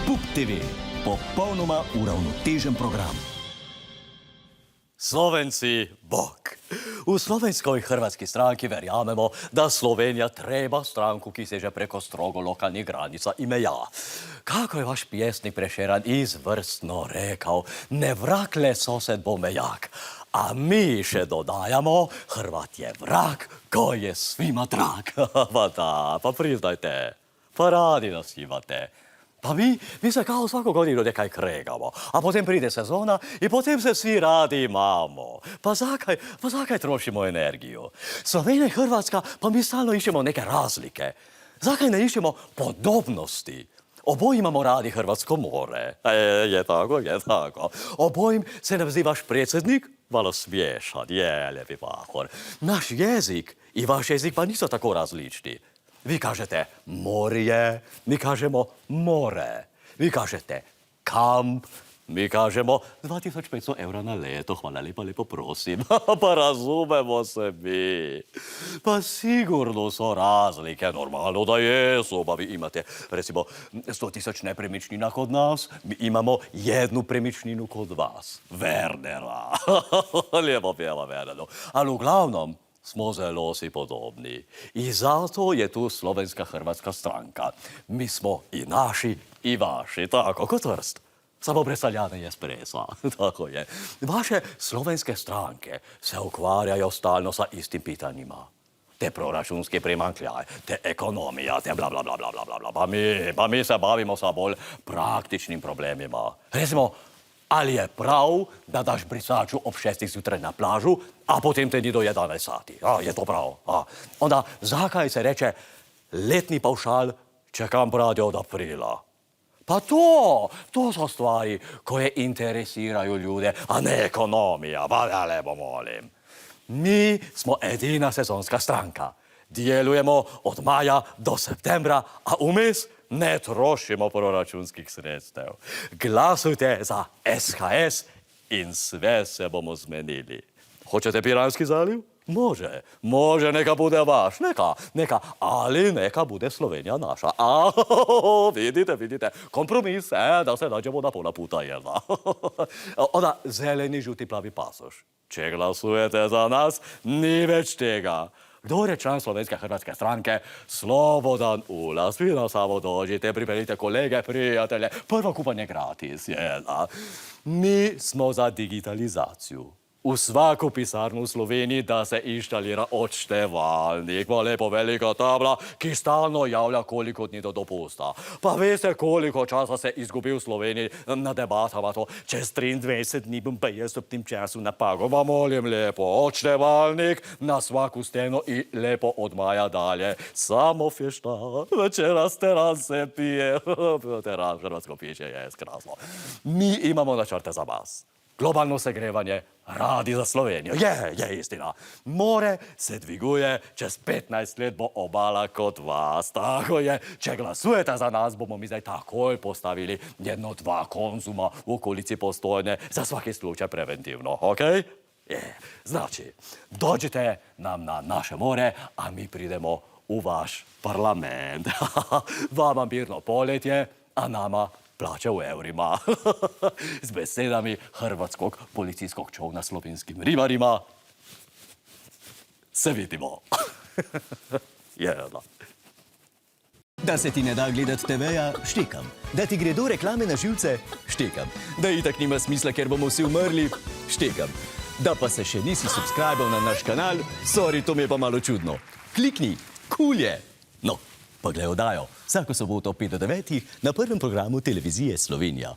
PUK TV. Popolnoma uravnotežen program. Slovenci, bok. V slovenskoj hrvatski stranki verjamemo, da Slovenija treba stranku, ki seže preko strogo lokalnih granica i meja. Kako je vaš pjesnik Prešeran izvrstno rekao, ne vrak le sosed bo mejak. A mi še dodajamo, Hrvat je vrak koji je svima drag. Pa da, pa priznajte, pa radi nas imate. Pa mi se kao svaku godinu nekaj kregamo, a potem pride sezona i potem se svi radi imamo. Pa zakaj trošimo energiju? Slovenija i Hrvatska, pa mi stalno išćemo neke razlike. Zakaj ne išćemo podobnosti? Oboji imamo radi Hrvatsko more. Je tako. Obojim se naziva vaš predsjednik, malo smiješan, je, lijepi Pahor. Naš jezik i vaš jezik pa nisu tako različni. Vi kažete morje, mi kažemo more. Vi kažete kamp, mi kažemo 2500 eura na leto. Hvala lepo prosim. Pa razumemo se mi. Pa sigurno su razlike, normalno da jesu. Pa vi imate, recimo, 100.000 nepremičnina kod nas, mi imamo jednu premičninu kod vas. Wernera. Lijepo pjeva Werneru. Ali uglavnom, smo zelo si podobni. I zato je tu Slovenska hrvatska stranka. Mi smo i naši i vaši, tako, kot vrst. Samo predstavljane espresa, tako je. Vaše slovenske stranke se ukvarjajo stalno sa istim pitanjima. Te proračunski primankljaj, te ekonomija, te bla bla bla bla bla bla. Pa mi se bavimo sa bolj praktičnim problemima. Recimo, ali je prav, da daš brisaču ob 6 zjutraj na plažu, a potem te ni do 11 sati? Je to prav? Onda, zakaj se reče letni paušal čekam radio od aprila? Pa to su stvari koje interesiraju ljude, a ne ekonomija, pa ja lepo molim. Mi smo edina sezonska stranka. Djelujemo od maja do septembra, a umes ne trošimo proračunskih sredstev. Glasujte za SHS in sve se bomo zmenili. Hoćete Piranski zaliv? Može, neka bude vaš, neka, ali neka bude Slovenija naša. Vidite, kompromis, da se nađemo na pola puta, jel da? Onda, zeleni, žuti, plavi pasoš. Če glasujete za nas, ni već tega. Kdo je član Slovenske hrvatske stranke, slobodan ulaz. Vi nam samo dođite, pripeljite kolege, prijatelje, prvo kupanje gratis, jel da? Mi smo za digitalizaciju. U svaku pisarnu u Sloveniji da se inštalira odštevalnik, pa lepo velika tabla, ki stalno javlja koliko dni do dopusta. Pa veste, koliko časa se izgubi v Sloveniji na debatama to, čez 23 dni bom pa jaz ob tem času napagal. Pa molim lepo, odštevalnik na svaku steno i lepo od maja dalje. Samo fešta, večeras teran se pije, teran hrvatsko piće je krasno. Mi imamo načrte za vas. Globalno segrevanje radi za Slovenijo. Je istina. More se dviguje, čez 15 let bo obala kot vas. Tako je. Če glasujete za nas, bomo mi zdaj takoj postavili 1-2 Konzuma v okolici Postojne za svaki slučaj preventivno, okej? Znači, dođite nam na naše more, a mi pridemo u vaš parlament. Vama mirno poletje, a nama plaća u eurima. S besedami hrvatskog policijskog čovna slovenskim ribarima. Se vidimo. Jedna. Da se ti ne da gledat TV-ja, štekam. Da ti gredo reklame na živce, štekam. Da itak nima smisla, ker bomo vsi umrli, štekam. Da pa se še nisi subscribal na naš kanal, sorry, to mi je pa malo čudno. Klikni, cool je. No, pa glej oddajo, vsako soboto 5 do 9 na prvem programu televizije Slovenija.